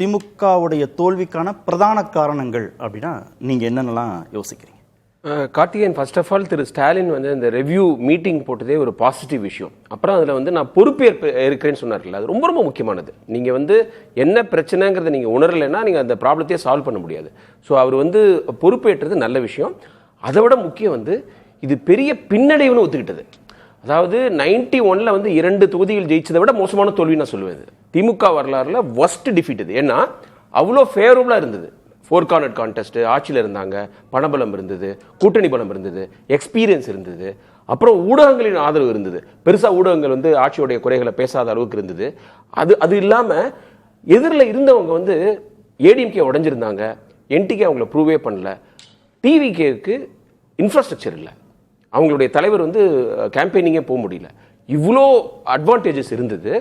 திமுகவுடைய தோல்விக்கான பிரதான காரணங்கள் அப்படின்னா நீங்க என்னென்னலாம் யோசிக்கிறீங்க? கார்த்திகேயன், ஃபர்ஸ்ட் ஆஃப் ஆல் திரு ஸ்டாலின் வந்து இந்த ரிவ்யூ மீட்டிங் போட்டதே ஒரு பாசிட்டிவ் விஷயம். அப்புறம் அதில் வந்து நான் பொறுப்பேற்பு இருக்கிறேன்னு சொன்னார்ல, அது ரொம்ப ரொம்ப முக்கியமானது. நீங்கள் வந்து என்ன பிரச்சனைங்கிறத நீங்கள் உணரலைன்னா நீங்கள் அந்த ப்ராப்ளத்தையே சால்வ் பண்ண முடியாது. ஸோ அவர் வந்து பொறுப்பேற்றது நல்ல விஷயம். அதை விட முக்கியம் வந்து இது பெரிய பின்னடைவுன்னு ஒத்துக்கிட்டது. அதாவது 91 வந்து 2 தொகுதிகள் ஜெயிச்சதை விட மோசமான தோல்வி நான் சொல்லுவேன். திமுக வரலாறுல ஒஸ்ட் டிஃபீட் இது. ஏன்னா அவ்வளோ ஃபேவரபுளாக இருந்தது. 4 கார்னர் கான்டெஸ்ட், ஆட்சியில் இருந்தாங்க, பணபலம் இருந்தது, கூட்டணி பலம் இருந்தது, எக்ஸ்பீரியன்ஸ் இருந்தது, அப்புறம் ஊடகங்களின் ஆதரவு இருந்தது. பெருசாக ஊடகங்கள் வந்து ஆட்சியோடைய குறைகளை பேசாத அளவுக்கு இருந்தது. அது இல்லாமல் எதிரில் இருந்தவங்க வந்து ஏடிஎம்கே உடைஞ்சிருந்தாங்க, என்டிகே அவங்கள ப்ரூவே பண்ணல, டிவிகேக்கு இன்ஃப்ராஸ்ட்ரக்சர் இல்லை, அவங்களுடைய தலைவர் வந்து கேம்பெயினிங்கே போக முடியல, இவ்வளோ அட்வான்டேஜஸ் இருந்தது.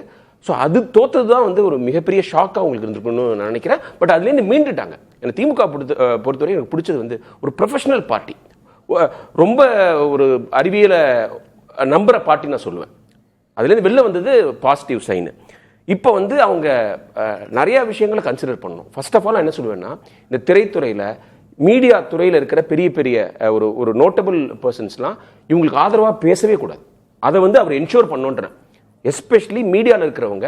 ஸோ அது தோற்றது தான் வந்து ஒரு மிகப்பெரிய ஷாக்காக அவங்களுக்கு இருந்திருக்குன்னு நான் நினைக்கிறேன். பட் அதுலேருந்து மீண்டுட்டாங்க. எனக்கு திமுக பொறுத்தவரை எனக்கு பிடிச்சது வந்து ஒரு ப்ரொஃபஷனல் பார்ட்டி, ரொம்ப ஒரு அறிவியலை நம்புகிற பார்ட்டி நான் சொல்லுவேன். அதுலேருந்து வெளில வந்தது பாசிட்டிவ் சைனு. இப்போ வந்து அவங்க நிறையா விஷயங்களை கன்சிடர் பண்ணணும். ஃபர்ஸ்ட் ஆஃப் ஆல் நான் என்ன சொல்லுவேன்னா, இந்த திரைத்துறையில் மீடியா துறையில் இருக்கிற பெரிய பெரிய ஒரு நோட்டபிள் பர்சன்ஸ்லாம் இவங்களுக்கு ஆதரவாக பேசவே கூடாது. அதை வந்து அவர் என்ஷூர் பண்ணோன்றேன். எஸ்பெஷலி மீடியாவில் இருக்கிறவங்க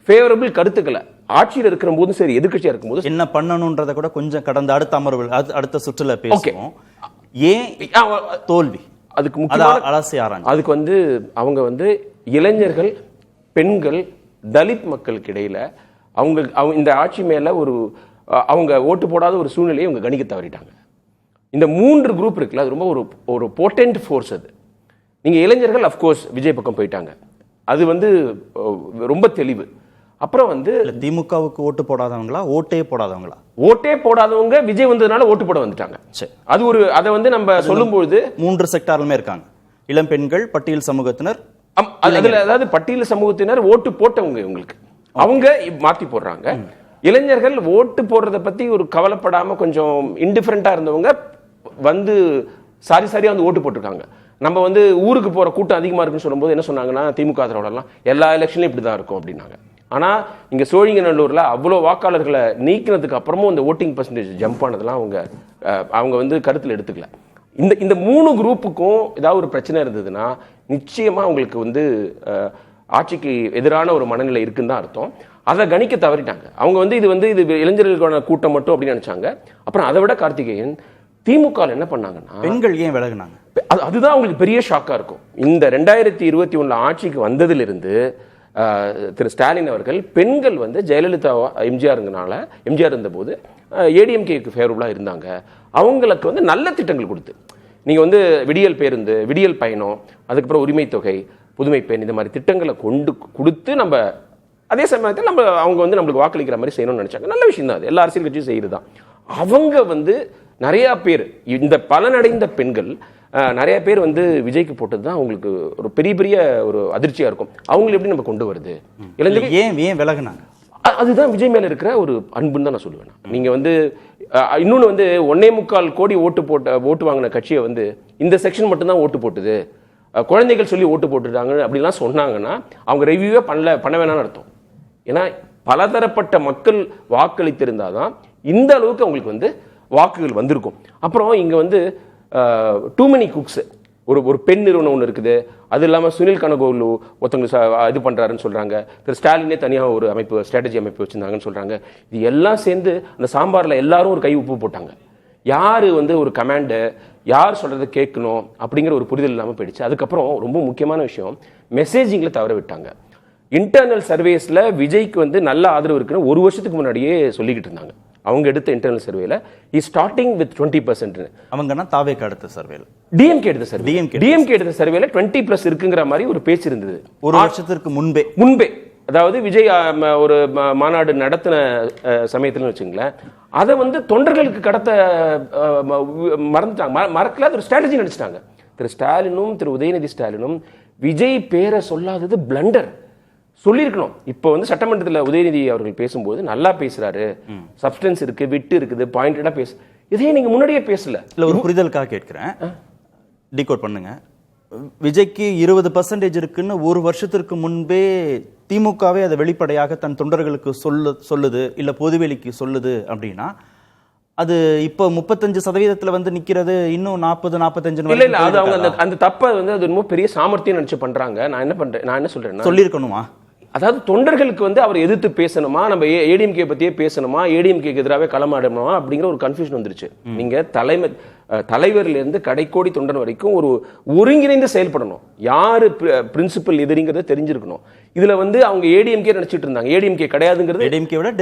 ஃபேவரபிள் கருத்துக்களை ஆட்சியில் இருக்கிற போதும் சரி, எதிர்கட்சியாக இருக்கும்போது என்ன பண்ணணுன்றதை கூட கொஞ்சம் கடந்த அடுத்த அமர்வு அடுத்த சுற்றுல பேசுவோம். ஏன் தோல்வி அதுக்கு முக்கியமான அதுக்கு வந்து அவங்க வந்து இளைஞர்கள், பெண்கள், தலித் மக்களுக்கு இடையில அவங்க இந்த ஆட்சி மேல அவங்க ஓட்டு போடாத ஒரு சூழ்நிலையை அவங்க கணிக்க தவறிட்டாங்க. இந்த 3 குரூப் இருக்குல்ல, அது ரொம்ப ஒரு போட்டன்ட் ஃபோர்ஸ். அது நீங்க இளைஞர்கள் அஃப்கோர்ஸ் விஜய் பக்கம் போயிட்டாங்க, அது வந்து ரொம்ப தெளிவு. அப்புறம் வந்து திமுகவுக்கு ஓட்டு போடாதவங்களா, ஓட்டே போடாதவங்க விஜய் வந்ததுனால ஓட்டு போட வந்துட்டாங்க. அது அதை வந்து நம்ம சொல்லும்போது 3 செக்டாருமே இருக்காங்க. இளம் பெண்கள், பட்டியல் சமூகத்தினர், அதாவது பட்டியல் சமூகத்தினர் ஓட்டு போட்டவங்க, இவங்களுக்கு அவங்க மாத்தி போடுறாங்க. இளைஞர்கள் ஓட்டு போடுறத பத்தி ஒரு கவலைப்படாம கொஞ்சம் இன்டிஃபரண்டா இருந்தவங்க வந்து சரியா வந்து ஓட்டு போட்டிருக்காங்க. நம்ம வந்து ஊருக்கு போற கூட்டம் அதிகமா இருக்குன்னு சொல்லும்போது என்ன சொன்னாங்கன்னா, திமுக ஆதரவாளர்லாம் எல்லா எலெக்ஷன்லயும் இப்படிதான் இருக்கும் அப்படின்னாங்க. ஆனா இங்க சோழிங்கநல்லூர்ல அவ்வளோ வாக்காளர்களை நீக்கினதுக்கு அப்புறமும் இந்த ஓட்டிங் பர்சன்டேஜ் ஜம்ப் ஆனதெல்லாம் அவங்க வந்து கருத்தில் எடுத்துக்கல. இந்த 3 குரூப்புக்கும் ஏதாவது ஒரு பிரச்சனை இருந்ததுன்னா நிச்சயமா அவங்களுக்கு வந்து ஆட்சிக்கு எதிரான ஒரு மனநிலை இருக்குன்னு தான் அர்த்தம். அதை கணிக்க தவறிட்டாங்க. அவங்க வந்து இது இளைஞர்களுக்கான கூட்டம் மட்டும் அப்படின்னு நினைச்சாங்க. அப்புறம் அதை விட கார்த்திகேயன், திமுக என்ன பண்ணாங்கன்னா, பெண்கள் ஏன் விலகுனாங்க? அதுதான் அவங்களுக்கு பெரிய ஷாக்கா இருக்கும். இந்த 2021 ஆட்சிக்கு வந்ததிலிருந்து திரு ஸ்டாலின் அவர்கள் பெண்கள் வந்து ஜெயலலிதா எம்ஜிஆர் இருந்தபோது ஏடிஎம்கேக்கு ஃபேவரபுளாக இருந்தாங்க. அவங்களுக்கு வந்து நல்ல திட்டங்கள் கொடுத்து, நீங்கள் வந்து விடியல் பேருந்து, விடியல் பயணம், அதுக்கப்புறம் உரிமை தொகை, புதுமை பெண், இந்த மாதிரி திட்டங்களை கொடுத்து நம்ம அதே சமயத்தில் அவங்க வந்து நம்மளுக்கு வாக்களிக்கிற மாதிரி செய்யணும்னு நினைச்சாங்க. நல்ல விஷயம் தான், அது எல்லா அரசியல் கட்சியும் செய்யுது தான். அவங்க வந்து நிறையா பேர், இந்த பலனடைந்த பெண்கள் நிறைய பேர் வந்து விஜய்க்கு போட்டது தான் அவங்களுக்கு ஒரு பெரிய ஒரு அதிர்ச்சியா இருக்கும். அவங்களை எப்படி நம்ம கொண்டு வருது, இளைஞர்கள் ஏன் விலகுனாங்க? அதுதான் விஜய் மேல இருக்கிற ஒரு அன்புன்னு தான் நான் சொல்லுவேன். நீங்க வந்து இன்னொன்று வந்து 1.25 கோடி ஓட்டு வாங்கின கட்சியை வந்து இந்த செக்ஷன் மட்டும்தான் ஓட்டு போட்டுது, குழந்தைகள் சொல்லி ஓட்டு போட்டுட்டாங்க அப்படிலாம் சொன்னாங்கன்னா அவங்க ரிவ்யூவே பண்ண வேணாம்னு அர்த்தம். ஏன்னா பலதரப்பட்ட மக்கள் வாக்களித்திருந்தாதான் இந்த அளவுக்கு அவங்களுக்கு வந்து வாக்குகள் வந்திருக்கும். அப்புறம் இங்க வந்து டூ மெனி குக்ஸ், ஒரு பெண் நிறுவனம் ஒன்று இருக்குது, அது இல்லாமல் சுனில் கனகோலு ஒருத்தவங்க இது பண்ணுறாருன்னு சொல்கிறாங்க. திரு ஸ்டாலினே தனியாக ஒரு ஸ்ட்ராட்டஜி அமைப்பு வச்சுருந்தாங்கன்னு சொல்கிறாங்க. இது எல்லாம் சேர்ந்து அந்த சாம்பாரில் எல்லாரும் ஒரு கை உப்பு போட்டாங்க. யார் வந்து ஒரு கமாண்டு, யார் சொல்கிறத கேட்கணும் அப்படிங்கிற ஒரு புரிதல் இல்லாமல் போயிடுச்சு. அதுக்கப்புறம் ரொம்ப முக்கியமான விஷயம், மெசேஜிங்கில் தவற விட்டாங்க. இன்டர்னல் சர்வேஸில் விஜய்க்கு வந்து நல்ல ஆதரவு இருக்குன்னு 1 வருஷத்துக்கு முன்னாடியே சொல்லிக்கிட்டு இருந்தாங்க. அவங்க எடுத்த இன்டர்னல் சர்வேல ஸ்டார்டிங் வித் 20%. அவங்கன்னா தாவேக்கு அடுத்த சர்வேல டிஎம்கே எடுத்த சர்வேல 20+ இருக்குங்கிற மாதிரி ஒரு பேச்சு இருந்தது 1 வருஷத்திற்கு முன்பே. அதாவது விஜய் ஒரு மாநாடு நடத்தின சமயத்துல வச்சுங்களேன், அதை வந்து தொண்டர்களுக்கு கடத்த மறக்கல, ஒரு ஸ்ட்ராட்டஜி நினைச்சிட்டாங்க. திரு ஸ்டாலினும் திரு உதயநிதி ஸ்டாலினும் விஜய் பேரை சொல்லாதது பிளண்டர். சொல்லியிருக்கணும். இப்போ வந்து சட்டமன்றத்தில் உதயநிதி அவர்கள் பேசும்போது நல்லா பேசுறாரு, சப்ஸ்டன்ஸ் இருக்கு, விட்டு இருக்குது, பாயிண்டடா இதையே நீங்க முன்னாடியே பேசல. இல்ல ஒரு புரிதலுக்காக கேட்கிறேன், டிகோட் பண்ணுங்க. விஜய்க்கு 20% இருக்குன்னு ஒரு வருஷத்திற்கு முன்பே திமுகவே அதை வெளிப்படையாக தன் தொண்டர்களுக்கு சொல்லுது இல்ல பொதுவெளிக்கு சொல்லுது அப்படின்னா அது இப்போ 35% வந்து நிக்கிறது இன்னும் 40-45 இல்ல இல்ல அது அவங்க அந்த தப்ப வந்து அது ரொம்ப பெரிய சாமர்த்தியம் நினைச்சு பண்றாங்க. நான் என்ன சொல்றேன் சொல்லிருக்கணுமா? அதாவது தொண்டர்களுக்கு வந்து அவர் எதிர்த்து பேசணுமா, நம்ம ஏடிஎம்கே பத்தியே பேசணுமா, ஏடிஎம்கேக்கு எதிராகவே களமாடணுமா அப்படிங்கிற ஒரு கன்ஃபியூஷன் வந்துருச்சு. நீங்க தலைவர்ல இருந்து கடைக்கோடி தொண்டன் வரைக்கும் ஒரு ஒருங்கிணைந்து செயல்படணும். யாரு பிரின்சிபல் எதிரிங்கிறத தெரிஞ்சிருக்கணும். இதுல வந்து அவங்க ஏடிஎம்கே நினைச்சிட்டு இருந்தாங்க, ஏடிஎம்கே கிடையாதுங்கிறது. ஏடிஎம்கே விட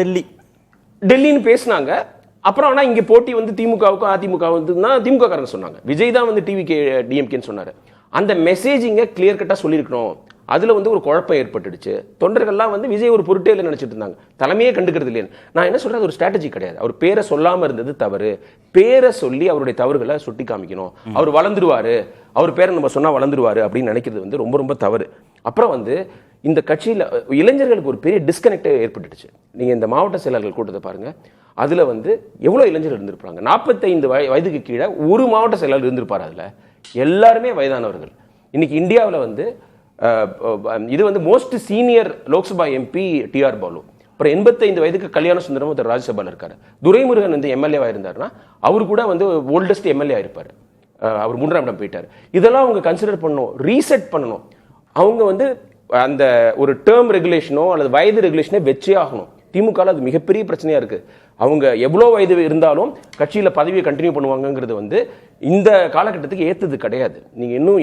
டெல்லின்னு பேசினாங்க. அப்புறம் ஆனா இங்க போட்டி வந்து திமுகவுக்கும் அதிமுக வந்து திமுக காரங்க சொன்னாங்க, விஜய் தான் வந்து டிவிகே டிஎம்கேன்னு சொன்னாரு. அந்த மெசேஜிங்க கிளியர் கட்டா சொல்லியிருக்கணும். அதுல வந்து ஒரு குழப்பம் ஏற்பட்டுடுச்சு. தொண்டர்கள்லாம் வந்து விஜய் ஒரு பொருட்டே இல்லை நினைச்சிட்டு இருந்தாங்க, தலைமையே கண்டுக்கிறது இல்லைன்னு. நான் என்ன சொல்றது, ஒரு ஸ்ட்ராட்டஜி கிடையாது. அவர் பேரை சொல்லாம இருந்தது தவறு. பேரை சொல்லி அவருடைய தவறுகளை சுட்டி காமிக்கணும். அவர் வளர்ந்துருவாரு, அவர் பேரை நம்ம சொன்னா வளர்ந்துருவாரு அப்படின்னு நினைக்கிறது வந்து ரொம்ப ரொம்ப தவறு. அப்புறம் வந்து இந்த கட்சியில இளைஞர்களுக்கு ஒரு பெரிய டிஸ்கனெக்ட் ஏற்பட்டுடுச்சு. நீங்க இந்த மாவட்ட செயலாளர்கள் கூட்டத்தை பாருங்க, அதுல வந்து எவ்வளவு இளைஞர்கள் இருந்திருப்பாங்க. 45 வயதுக்கு கீழே ஒரு மாவட்ட செயலாளர் இருந்திருப்பாரு. அதுல எல்லாருமே வயதானவர்கள். இன்னைக்கு இந்தியாவில் வந்து இது வந்து most senior Lok Sabha MP TR Balu. அப்புறம் 85 வயதுக்கு கல்யாண சுந்தரம் ஒருத்தர் ராஜ்யசபால இருக்காரு. துரைமுருகன் வந்து எம்எல்ஏவா இருந்தாருன்னா அவரு கூட வந்து ஓல்டஸ்ட் எம்எல்ஏ இருப்பாரு. அவர் 3ஆம் இடம் போயிட்டாரு. இதெல்லாம் அவங்க கன்சிடர் பண்ணணும், ரீசெட் பண்ணணும். அவங்க வந்து அந்த ஒரு டேர்ம் ரெகுலேஷனோ அல்லது வயது ரெகுலேஷனோ வச்சே ஆகணும். திமுக அது மிகப்பெரிய பிரச்சனையா இருக்கு. அவங்க எவ்வளவு வயது இருந்தாலும் கட்சியில பதவியை கண்டினியூ பண்ணுவாங்கிறது வந்து இந்த காலகட்டத்துக்கு ஏத்தது கிடையாது. நீங்க இன்னும்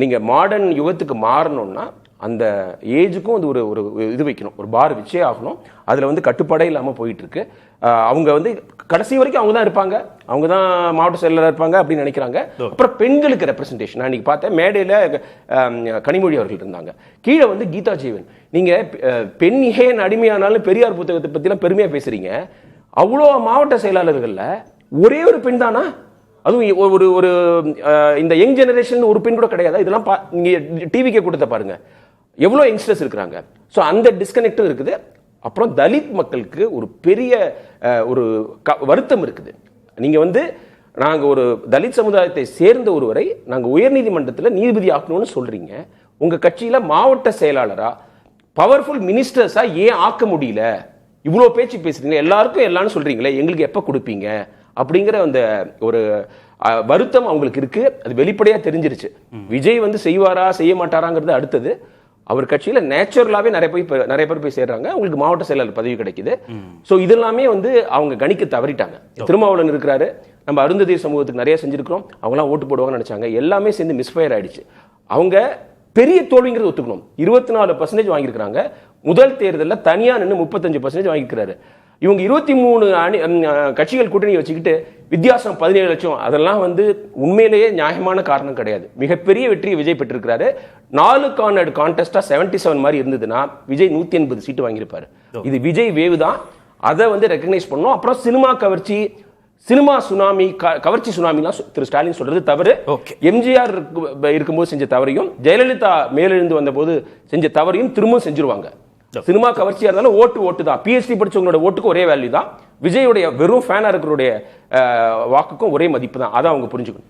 நீங்க மாடர்ன் யுகத்துக்கு மாறணும்னா அந்த ஏஜுக்கும் அது ஒரு இது வைக்கணும், ஒரு பார் வச்சே ஆகணும். அதுல வந்து கட்டுப்பாடே இல்லாம போயிட்டு இருக்கு. அவங்க வந்து கடைசி வரைக்கும் அவங்க தான் இருப்பாங்க, அவங்க தான் மாவட்ட செயலராக இருப்பாங்க அப்படின்னு நினைக்கிறாங்க. அப்புறம் பெண்களுக்கு ரெப்ரசன்டேஷன், நான் இன்னைக்கு பார்த்தேன் மேடையில கனிமொழி அவர்கள் இருந்தாங்க, கீழே வந்து கீதா ஜீவன். நீங்க பெண் ஏன் அடிமையானாலும் பெரியார் புத்தகத்தை பத்திலாம் பெருமையா பேசுறீங்க. அவ்வளோ மாவட்ட செயலாளர்கள்ல ஒரே ஒரு பெண் தானா? அதுவும் ஒரு இந்த யங் ஜெனரேஷன் ஒரு பெண் கூட கிடையாது. இதெல்லாம் நீங்க டிவிக்கே கூட்டத்தை பாருங்க, எவ்வளவு யங்ஸ்டர்ஸ் இருக்கிறாங்க. ஸோ அந்த டிஸ்கனெக்டும் இருக்குது. அப்புறம் தலித் மக்களுக்கு ஒரு பெரிய ஒரு வருத்தம் இருக்குது. நீங்க வந்து நாங்க ஒரு தலித் சமுதாயத்தை சேர்ந்த ஒருவரை நாங்க உயர்நீதிமன்றத்தில் நீதிபதி ஆக்கணும்னு சொல்றீங்க. உங்க கட்சியில மாவட்ட செயலாளரா பவர்ஃபுல் மினிஸ்டர்ஸா ஏன் ஆக்க முடியல? இவ்வளவு பேச்சு பேசுறீங்க, எல்லாருக்கும் எல்லாரும் சொல்றீங்களே, எங்களுக்கு எப்ப கொடுப்பீங்க அப்படிங்கிற அந்த ஒரு வருத்தம் அவங்களுக்கு இருக்கு. அது வெளிப்படையா தெரிஞ்சிருச்சு. விஜய் வந்து செய்வாரா செய்ய மாட்டாராங்கிறது அடுத்தது. அவர் கட்சியில நேச்சுரலாவே நிறைய பேர் போய் சேர்றாங்க, அவங்களுக்கு மாவட்ட செயலாளர் பதவி கிடைக்குது. சோ இதெல்லாமே வந்து அவங்க கணிக்க தவறிட்டாங்க. திருமாவளவன் இருக்கிறாரு, நம்ம அருந்ததி சமூகத்துக்கு நிறைய செஞ்சிருக்கிறோம், அவங்களாம் ஓட்டு போடுவாங்கன்னு நினைச்சாங்க, எல்லாமே சேர்ந்து மிஸ்ஃபயர் ஆயிடுச்சு. அவங்க பெரிய தோல்விங்கிறது ஒத்துக்கணும். 24% வாங்கியிருக்கிறாங்க. முதல் தேர்தலில் தனியா நின்று 35% வாங்கிக்கிறாரு. இவங்க 23 கட்சிகள் கூட்டணி வச்சுக்கிட்டு வித்தியாசம் 17 லட்சம், அதெல்லாம் வந்து உண்மையிலேயே நியாயமான காரணம் கிடையாது. மிகப்பெரிய வெற்றியை விஜய் பெற்றிருக்கிறாரு. 4 கார்னர்டு கான்டெஸ்டா 77 மாதிரி இருந்ததுன்னா விஜய் 180 சீட்டு வாங்கியிருப்பாரு. இது விஜய் வேவு தான், அதை வந்து ரெக்கக்னைஸ் பண்ணணும். அப்புறம் சினிமா கவர்ச்சி, சினிமா சுனாமி, கவர்ச்சி சுனாமிலாம் திரு ஸ்டாலின் சொல்றது தவறு. எம்ஜிஆர் இருக்கும்போது செஞ்ச தவறையும் ஜெயலலிதா மேலெழுந்து வந்த போது செஞ்ச தவறையும் திரும்பவும் செஞ்சிருவாங்க. சினிமா கவர்ச்சியா இருந்தாலும் ஓட்டு தான். பிஎச்டி படிச்சவங்களோட ஓட்டுக்கு ஒரே வேல்யூ தான். விஜயோடைய வெறும் ஃபேனா இருக்கிறோடைய வாக்குக்கும் ஒரே மதிப்பு தான். அதை அவங்க புரிஞ்சுக்கணும்.